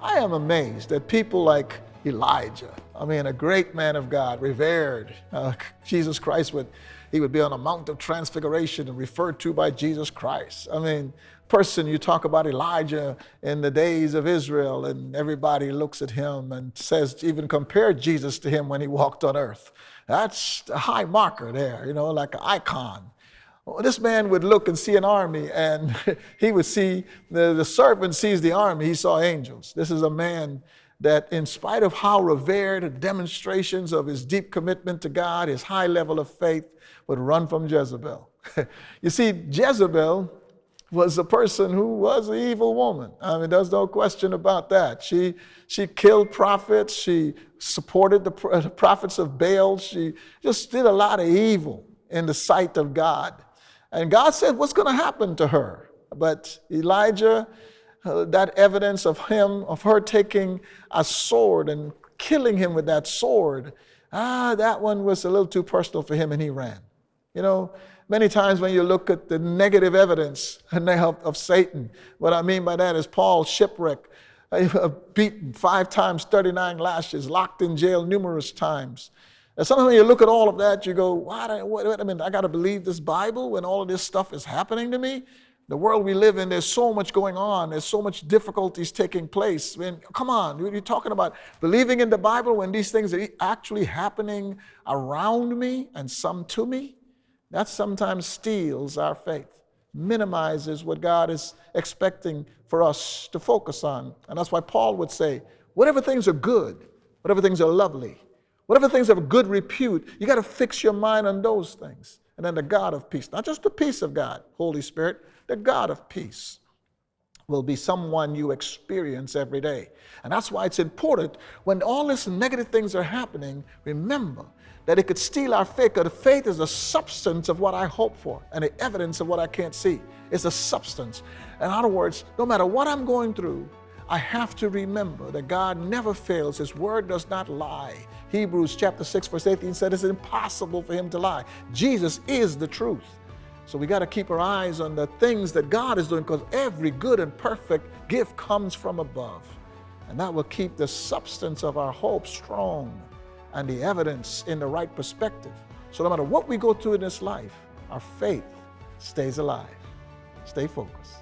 I am amazed that people like Elijah, I mean, a great man of God, revered. Jesus Christ he would be on a Mount of Transfiguration and referred to by Jesus Christ. I mean, you talk about Elijah in the days of Israel, and everybody looks at him and says, even compare Jesus to him when he walked on earth. That's a high marker there, like an icon. Well, this man would look and see an army, and he would see, the servant sees the army, he saw angels. This is a man that, in spite of how revered, demonstrations of his deep commitment to God, his high level of faith, would run from Jezebel. You see, Jezebel was a person who was an evil woman. I mean, there's no question about that. She killed prophets. She supported the prophets of Baal. She just did a lot of evil in the sight of God. And God said, what's going to happen to her? But Elijah, that evidence of her taking a sword and killing him with that sword, that one was a little too personal for him, and he ran. Many times when you look at the negative evidence of Satan, what I mean by that is Paul's shipwreck, beaten 5 times, 39 lashes, locked in jail numerous times. And sometimes when you look at all of that, you go, wait a minute, I got to believe this Bible when all of this stuff is happening to me? The world we live in, there's so much going on. There's so much difficulties taking place. Come on, you're talking about believing in the Bible when these things are actually happening around me and some to me? That sometimes steals our faith, minimizes what God is expecting for us to focus on. And that's why Paul would say, whatever things are good, whatever things are lovely, whatever things have good repute, you got to fix your mind on those things. And then the God of peace, not just the peace of God, Holy Spirit, the God of peace will be someone you experience every day. And that's why it's important when all these negative things are happening, remember that it could steal our faith, because faith is a substance of what I hope for and the evidence of what I can't see. It's a substance. In other words, no matter what I'm going through, I have to remember that God never fails. His word does not lie. Hebrews chapter 6 verse 18 said it's impossible for him to lie. Jesus is the truth. So we got to keep our eyes on the things that God is doing, because every good and perfect gift comes from above. And that will keep the substance of our hope strong and the evidence in the right perspective. So no matter what we go through in this life, our faith stays alive. Stay focused.